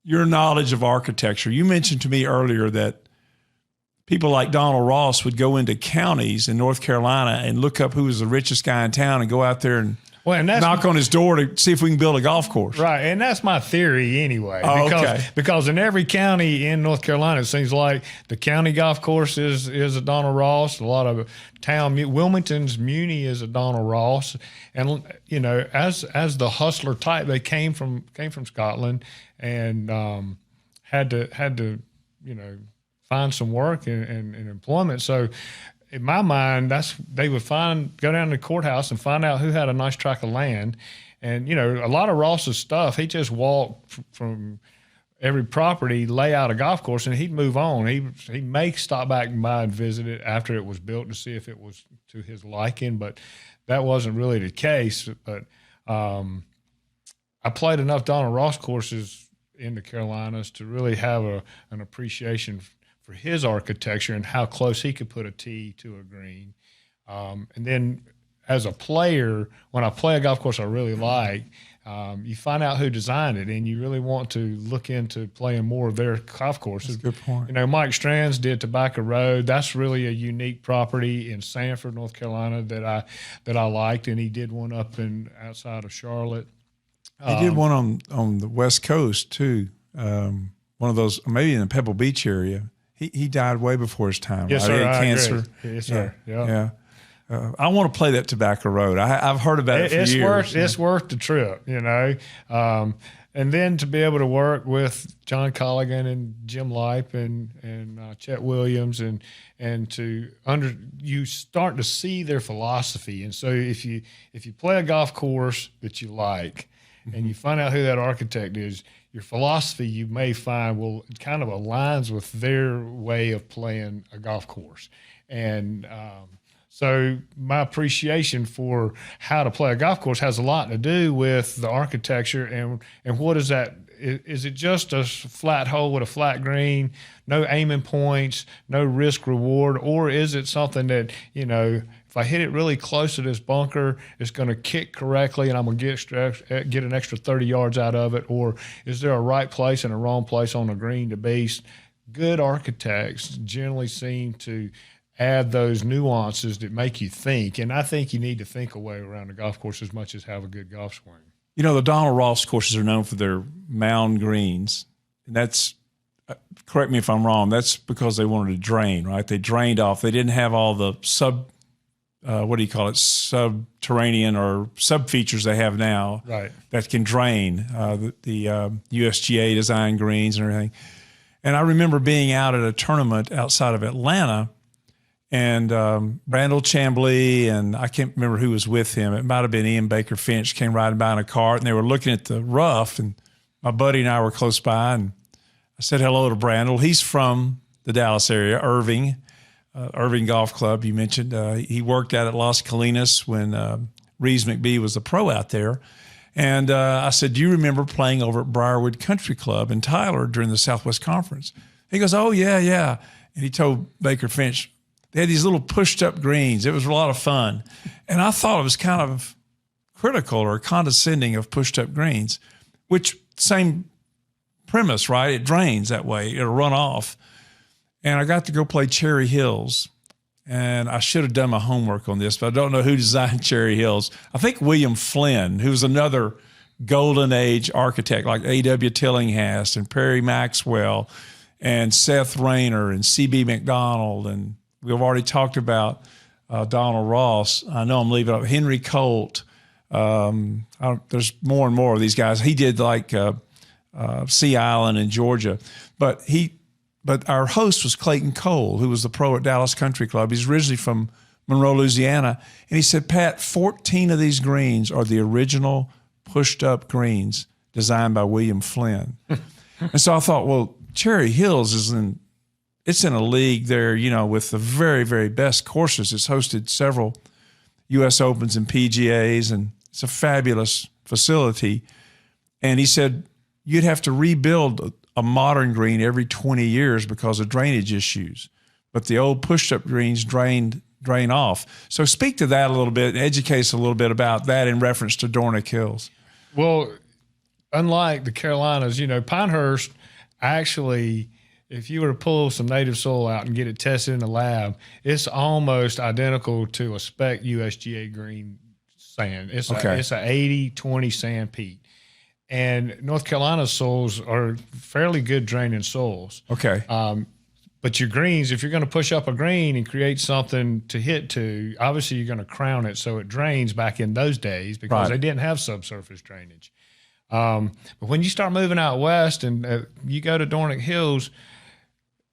[SPEAKER 1] your knowledge of architecture. You mentioned to me earlier that people like Donald Ross would go into counties in North Carolina and look up who was the richest guy in town and go out there and knock on his door to see if we can build a golf course.
[SPEAKER 2] Right, and that's my theory anyway.
[SPEAKER 1] Okay.
[SPEAKER 2] Because in every county in North Carolina, it seems like the county golf course is a Donald Ross. A lot of Wilmington's Muni is a Donald Ross, and as the hustler type, they came from Scotland and had to find some work and employment. So in my mind, they would go down to the courthouse and find out who had a nice tract of land. And, a lot of Ross's stuff, he just walked from every property, lay out a golf course, and he'd move on. He may stop back by and visit it after it was built to see if it was to his liking, but that wasn't really the case. But I played enough Donald Ross courses in the Carolinas to really have an appreciation for his architecture and how close he could put a tee to a green. And then as a player, when I play a golf course I really like, you find out who designed it, and you really want to look into playing more of their golf courses.
[SPEAKER 1] That's a good point.
[SPEAKER 2] Mike Strands did Tobacco Road. That's really a unique property in Sanford, North Carolina that I liked, and he did one up outside of Charlotte.
[SPEAKER 1] He did one on the West Coast too. One of those, maybe in the Pebble Beach area. He died way before his time.
[SPEAKER 2] Yes,
[SPEAKER 1] right?
[SPEAKER 2] sir.
[SPEAKER 1] He had cancer.
[SPEAKER 2] Agree. Yes, sir.
[SPEAKER 1] Yeah. I want to play that Tobacco Road. I've heard about it for years.
[SPEAKER 2] It's worth the trip, And then to be able to work with John Colligan and Jim Lipe and Chet Williams and you start to see their philosophy. And so if you play a golf course that you like, and you find out who that architect is, your philosophy you may find kind of aligns with their way of playing a golf course. And so my appreciation for how to play a golf course has a lot to do with the architecture and what is that? Is it just a flat hole with a flat green, no aiming points, no risk reward, or is it something that, if I hit it really close to this bunker, it's going to kick correctly and I'm going to get an extra 30 yards out of it? Or is there a right place and a wrong place on the green to beast? Good architects generally seem to add those nuances that make you think. And I think you need to think away around the golf course as much as have a good golf swing.
[SPEAKER 1] You know, the Donald Ross courses are known for their mound greens. And that's, correct me if I'm wrong, that's because they wanted to drain, right? They drained off. They didn't have all the subterranean or sub features they have now,
[SPEAKER 2] right, that
[SPEAKER 1] can drain, the USGA design greens and everything. And I remember being out at a tournament outside of Atlanta, and Brandel Chamblee, and I can't remember who was with him. It might have been Ian Baker Finch, came riding by in a cart, and they were looking at the rough, and my buddy and I were close by, and I said hello to Brandel. He's from the Dallas area, Irving Golf Club, you mentioned. He worked out at Las Colinas when Reeves McBee was the pro out there. And I said, do you remember playing over at Briarwood Country Club in Tyler during the Southwest Conference? He goes, oh, yeah. And he told Baker Finch, they had these little pushed-up greens. It was a lot of fun. And I thought it was kind of critical or condescending of pushed-up greens, which same premise, right? It drains that way. It'll run off. And I got to go play Cherry Hills. And I should have done my homework on this, but I don't know who designed Cherry Hills. I think William Flynn, who was another golden age architect like A.W. Tillinghast and Perry Maxwell and Seth Rayner and C.B. McDonald. And we've already talked about Donald Ross. I know I'm leaving out Henry Colt. There's more and more of these guys. He did like Sea Island in Georgia, but our host was Clayton Cole, who was the pro at Dallas Country Club. He's originally from Monroe, Louisiana. And he said, Pat, 14 of these greens are the original pushed-up greens designed by William Flynn. And so I thought, well, Cherry Hills it's in a league there, you know, with the very, very best courses. It's hosted several U.S. Opens and PGAs, and it's a fabulous facility. And he said, you'd have to rebuild a modern green every 20 years because of drainage issues. But the old push-up greens drain off. So speak to that a little bit and educate us a little bit about that in reference to Dornick Hills.
[SPEAKER 2] Well, unlike the Carolinas, you know, Pinehurst actually, if you were to pull some native soil out and get it tested in the lab, it's almost identical to a spec USGA green sand. It's a 80-20 sand peat. And North Carolina's soils are fairly good draining soils.
[SPEAKER 1] Okay.
[SPEAKER 2] But your greens, if you're going to push up a green and create something to hit to, obviously you're going to crown it so it drains back in those days because they didn't have subsurface drainage. But when you start moving out west and you go to Dornick Hills,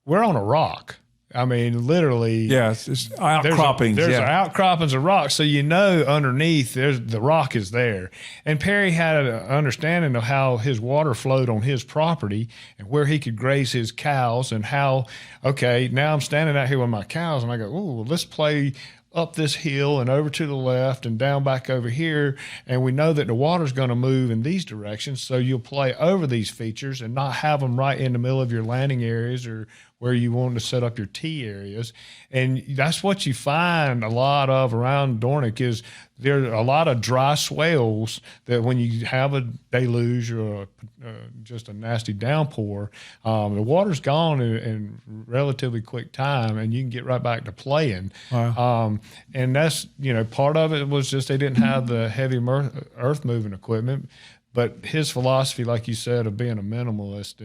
[SPEAKER 2] we're on a rock. I mean, literally.
[SPEAKER 1] Yeah, it's outcroppings.
[SPEAKER 2] There's outcroppings of rock, so you know underneath the rock is there. And Perry had an understanding of how his water flowed on his property and where he could graze his cows and how, okay, now I'm standing out here with my cows and I go, ooh, well, let's play up this hill and over to the left and down back over here. And we know that the water's going to move in these directions. So you'll play over these features and not have them right in the middle of your landing areas or where you want to set up your tee areas. And that's what you find a lot of around Dornick is there are a lot of dry swales that when you have a deluge or just a nasty downpour, the water's gone in relatively quick time and you can get right back to playing.
[SPEAKER 1] Wow.
[SPEAKER 2] And that's, you know, part of it was just they didn't have the heavy earth moving equipment. But his philosophy, like you said, of being a minimalist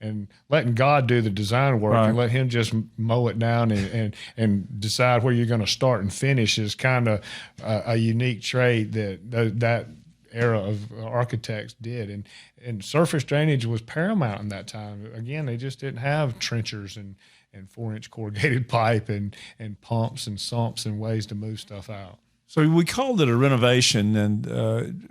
[SPEAKER 2] and letting God do the design work and let him just mow it down and decide where you're going to start and finish is kind of a unique trait that era of architects did. And surface drainage was paramount in that time. Again, they just didn't have trenchers and 4-inch corrugated pipe and pumps and sumps and ways to move stuff out.
[SPEAKER 1] So we called it a renovation, and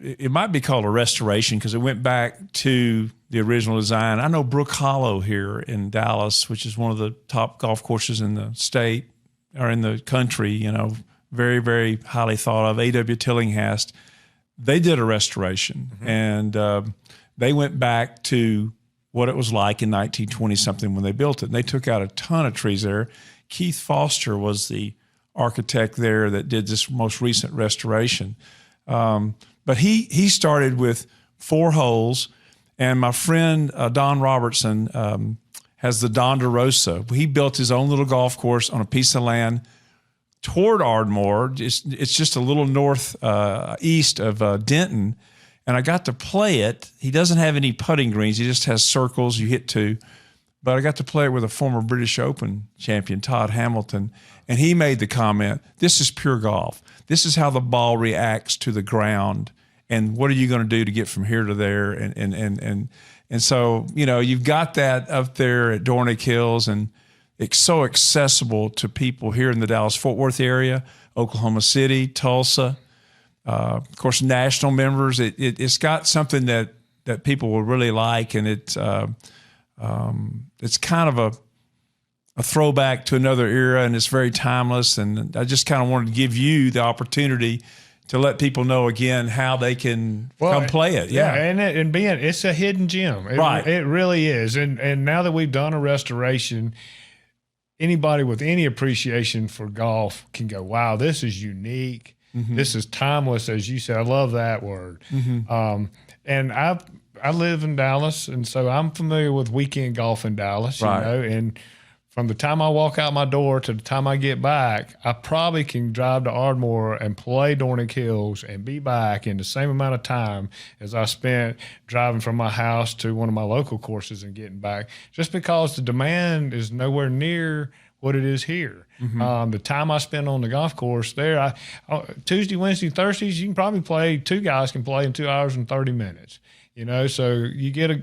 [SPEAKER 1] it might be called a restoration because it went back to the original design. I know Brook Hollow here in Dallas, which is one of the top golf courses in the state or in the country, you know, very, very highly thought of. A.W. Tillinghast, they did a restoration, and they went back to what it was like in 1920-something when they built it. And they took out a ton of trees there. Keith Foster was the architect there that did this most recent restoration. But he started with 4 holes, and my friend Don Robertson has the Donderosa. He built his own little golf course on a piece of land toward Ardmore. It's just a little east of Denton, and I got to play it. He doesn't have any putting greens. He just has circles. You hit two. But I got to play it with a former British Open champion, Todd Hamilton, and he made the comment, this is pure golf. This is how the ball reacts to the ground, and what are you going to do to get from here to there? And so, you've got that up there at Dornick Hills, and it's so accessible to people here in the Dallas-Fort Worth area, Oklahoma City, Tulsa, of course, national members. It's got something that people will really like, and it's kind of a throwback to another era, and it's very timeless. And I just kind of wanted to give you the opportunity to let people know again how they can come play it.
[SPEAKER 2] Yeah, and it's a hidden gem. It really is. And now that we've done a restoration, anybody with any appreciation for golf can go, wow, this is unique. Mm-hmm. This is timeless, as you said. I love that word. Mm-hmm. And I live in Dallas, and so I'm familiar with weekend golf in Dallas, and from the time I walk out my door to the time I get back, I probably can drive to Ardmore and play Dornick Hills and be back in the same amount of time as I spent driving from my house to one of my local courses and getting back, just because the demand is nowhere near what it is here. Mm-hmm. The time I spend on the golf course there, Tuesday, Wednesday, Thursdays, you can probably play, two guys can play in 2 hours and 30 minutes. So you get a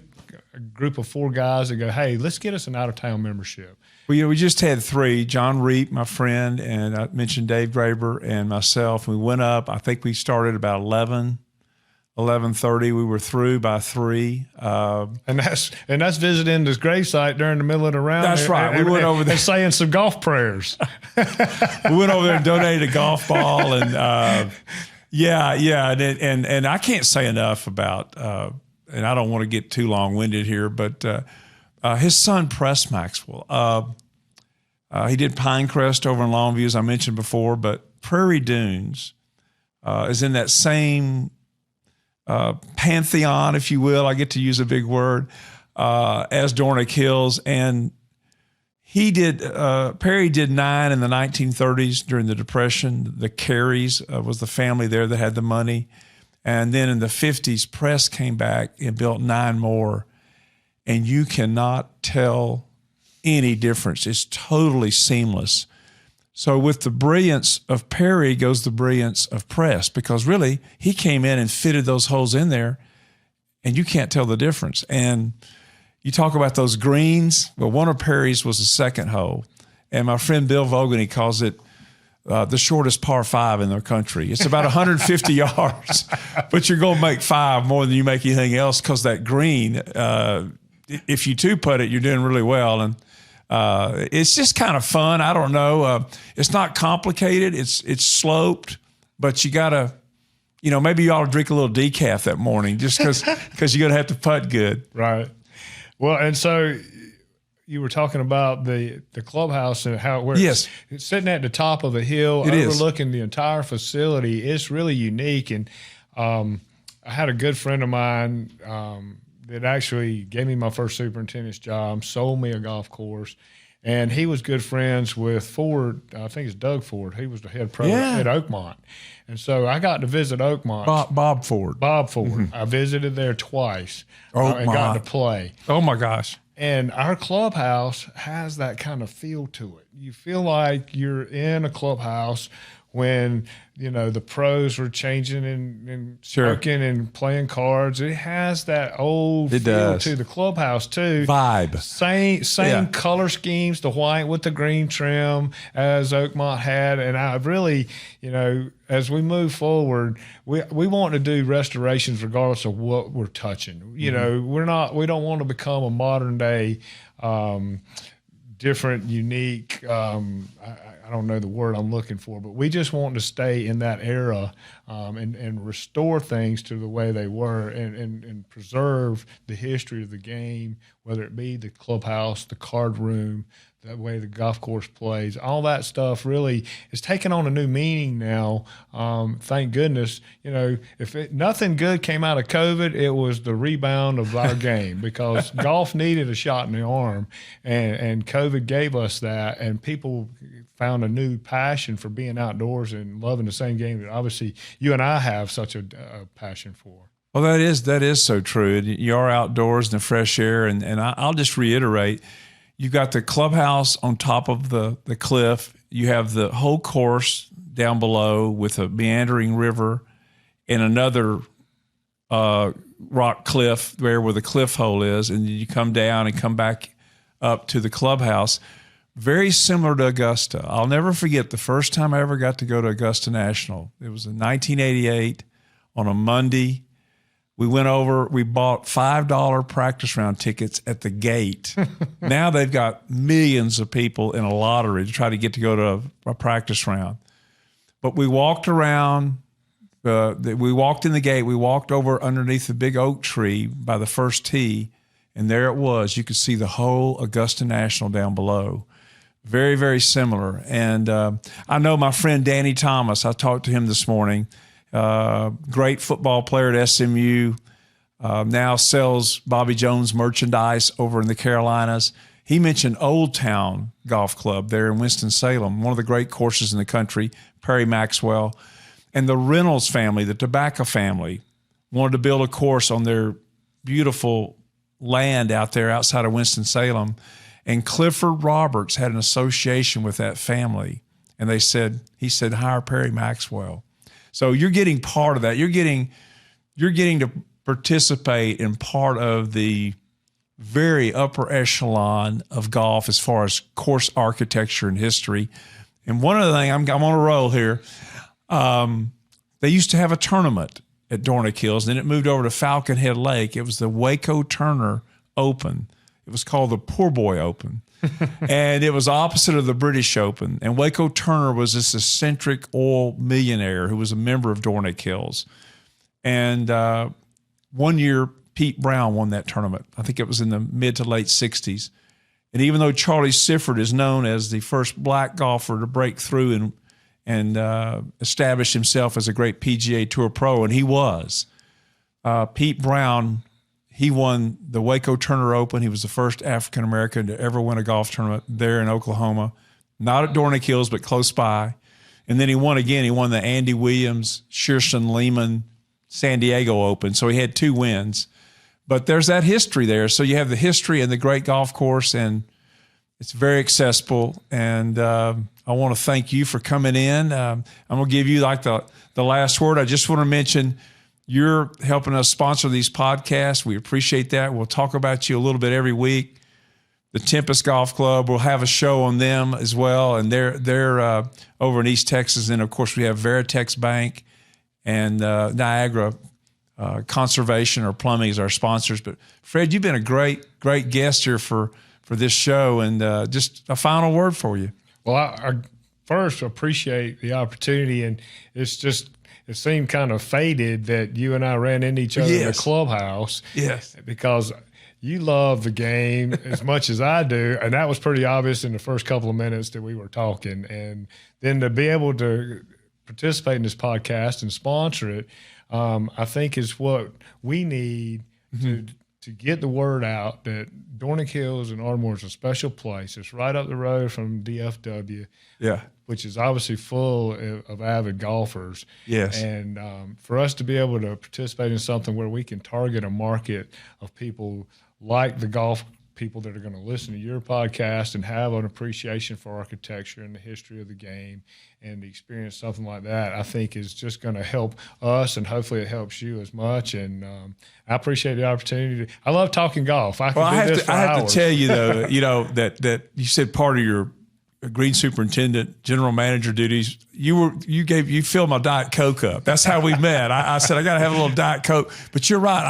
[SPEAKER 2] group of 4 guys that go, hey, let's get us an out-of-town membership.
[SPEAKER 1] Well, we just had 3, John Reap, my friend, and I mentioned Dave Graber and myself. We went up. I think we started about 11:30. We were through by 3.
[SPEAKER 2] And that's visiting this gravesite during the middle of the round.
[SPEAKER 1] That's right. We went over there.
[SPEAKER 2] And saying some golf prayers.
[SPEAKER 1] We went over there and donated a golf ball. And, And I can't say enough about and I don't want to get too long-winded here, but his son, Press Maxwell, he did Pinecrest over in Longview, as I mentioned before, but Prairie Dunes is in that same pantheon, if you will. I get to use a big word, as Dornick Hills. And he did, Perry did 9 in the 1930s during the Depression. The Careys was the family there that had the money. And then in the 50s, Press came back and built 9 more. And you cannot tell any difference. It's totally seamless. So with the brilliance of Perry goes the brilliance of Press, because really he came in and fitted those holes in there, and you can't tell the difference. And you talk about those greens. Well, one of Perry's was the second hole. And my friend Bill Vogan, he calls it the shortest par 5 in their country. It's about 150 yards, but you're going to make 5 more than you make anything else, because that green, if you 2-putt it, you're doing really well. And it's just kind of fun. I don't know. It's not complicated. It's sloped, but you got to, maybe you ought to drink a little decaf that morning just because you're going to have to putt good.
[SPEAKER 2] Right. Well, and so you were talking about the clubhouse and how it works.
[SPEAKER 1] Yes.
[SPEAKER 2] It's sitting at the top of a hill, overlooking the entire facility. It's really unique. And I had a good friend of mine that actually gave me my first superintendent's job, sold me a golf course. And he was good friends with Ford. I think it's Doug Ford. He was the head pro at Oakmont. And so I got to visit Oakmont.
[SPEAKER 1] Bob Ford.
[SPEAKER 2] Mm-hmm. I visited there twice and got to play.
[SPEAKER 1] Oh, my gosh.
[SPEAKER 2] And our clubhouse has that kind of feel to it. You feel like you're in a clubhouse when, the pros are changing and smoking and playing cards. It has that old feel to the clubhouse too.
[SPEAKER 1] Vibe.
[SPEAKER 2] Same color schemes, the white with the green trim as Oakmont had. And I really, as we move forward, we want to do restorations regardless of what we're touching. Mm-hmm. We don't want to become a modern day different, unique, I don't know the word I'm looking for, but we just want to stay in that era and restore things to the way they were and preserve the history of the game, whether it be the clubhouse, the card room, the way the golf course plays, all that stuff really is taking on a new meaning now. Thank goodness. If nothing good came out of COVID, it was the rebound of our game, because golf needed a shot in the arm, and COVID gave us that, and people found a new passion for being outdoors and loving the same game that obviously you and I have such a passion for.
[SPEAKER 1] Well, that is so true. You are outdoors in the fresh air, and I'll just reiterate, you got the clubhouse on top of the cliff. You have the whole course down below with a meandering river and another rock cliff there where the cliff hole is, and you come down and come back up to the clubhouse. Very similar to Augusta. I'll never forget the first time I ever got to go to Augusta National. It was in 1988 on a Monday. We went over, we bought $5 practice round tickets at the gate. Now they've got millions of people in a lottery to try to get to go to a practice round. But we walked around, we walked in the gate, we walked over underneath the big oak tree by the first tee, and there it was. You could see the whole Augusta National down below. Very, very similar. And I know my friend Danny Thomas, I talked to him this morning, great football player at SMU, now sells Bobby Jones merchandise over in the Carolinas. He mentioned Old Town Golf Club there in Winston-Salem, one of the great courses in the country, Perry Maxwell. And the Reynolds family, the Tobacco family, wanted to build a course on their beautiful land out there outside of Winston-Salem. And Clifford Roberts had an association with that family. And he said, hire Perry Maxwell. So you're getting part of that. You're getting to participate in part of the very upper echelon of golf as far as course architecture and history. And one other thing, I'm on a roll here. They used to have a tournament at Dornick Hills, and then it moved over to Falcon Head Lake. It was the Waco Turner Open. It was called the Poor Boy Open. And it was opposite of the British Open. And Waco Turner was this eccentric oil millionaire who was a member of Dornick Hills. And one year, Pete Brown won that tournament. I think it was in the mid to late 60s. And even though Charlie Sifford is known as the first black golfer to break through and establish himself as a great PGA Tour pro, and he was, Pete Brown, he won the Waco Turner Open. He was the first African-American to ever win a golf tournament there in Oklahoma. Not at Dornick Hills, but close by. And then he won again. He won the Andy Williams, Shearson Lehman, San Diego Open. So he had 2 wins. But there's that history there. So you have the history and the great golf course, and it's very accessible. And I want to thank you for coming in. I'm going to give you like the last word. I just want to mention you're helping us sponsor these podcasts. We appreciate that. We'll talk about you a little bit every week. The Tempest Golf Club, we'll have a show on them as well, and they're over in East Texas. And, of course, we have Veritex Bank and Niagara Conservation or Plumbing as our sponsors. But, Fred, you've been a great guest here for this show, and just a final word for you.
[SPEAKER 2] Well, I first appreciate the opportunity, and it seemed kind of fated that you and I ran into each other in the clubhouse.
[SPEAKER 1] Yes.
[SPEAKER 2] Because you love the game as much as I do, and that was pretty obvious in the first couple of minutes that we were talking. And then to be able to participate in this podcast and sponsor it, I think is what we need to get the word out that Dornick Hills and Ardmore is a special place. It's right up the road from DFW.
[SPEAKER 1] Yeah.
[SPEAKER 2] Which is obviously full of avid golfers.
[SPEAKER 1] Yes.
[SPEAKER 2] And for us to be able to participate in something where we can target a market of people like the golf people that are going to listen to your podcast and have an appreciation for architecture and the history of the game and the experience, something like that, I think is just going to help us, and hopefully it helps you as much. And I appreciate the opportunity. I love talking golf. I have
[SPEAKER 1] to tell you, though, that you said part of your Green Superintendent, General Manager duties, you filled my Diet Coke up. That's how we met. I said, I got to have a little Diet Coke. But you're right.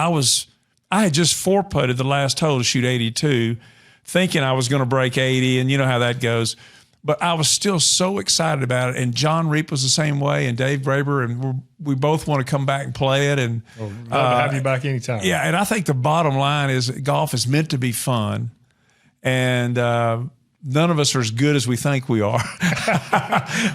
[SPEAKER 1] I had just 4-putted the last hole to shoot 82, thinking I was going to break 80, and you know how that goes. But I was still so excited about it. And John Reap was the same way, and Dave Braber, and we both want to come back and play it. And
[SPEAKER 2] love to have you back anytime.
[SPEAKER 1] Yeah, and I think the bottom line is golf is meant to be fun. And none of us are as good as we think we are.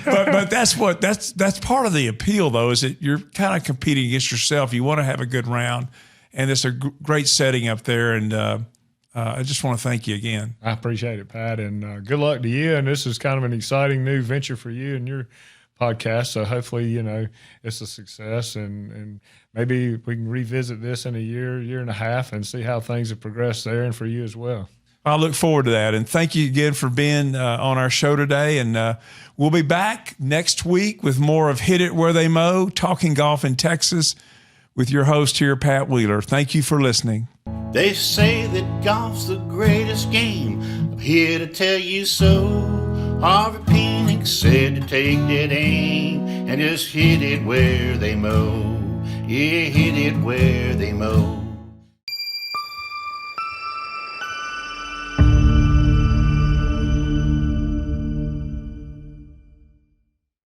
[SPEAKER 1] but that's part of the appeal, though, is that you're kind of competing against yourself. You want to have a good round, and it's a great setting up there. And I just want to thank you again.
[SPEAKER 2] I appreciate it, Pat, and good luck to you. And this is kind of an exciting new venture for you and your podcast. So hopefully, it's a success, and maybe we can revisit this in a year and a half and see how things have progressed there and for you as well.
[SPEAKER 1] I look forward to that. And thank you again for being on our show today. And we'll be back next week with more of Hit It Where They Mow, Talking Golf in Texas, with your host here, Pat Wheeler. Thank you for listening.
[SPEAKER 3] They say that golf's the greatest game. I'm here to tell you so. Harvey Phoenix said to take that aim and just hit it where they mow. Yeah, hit it where they mow.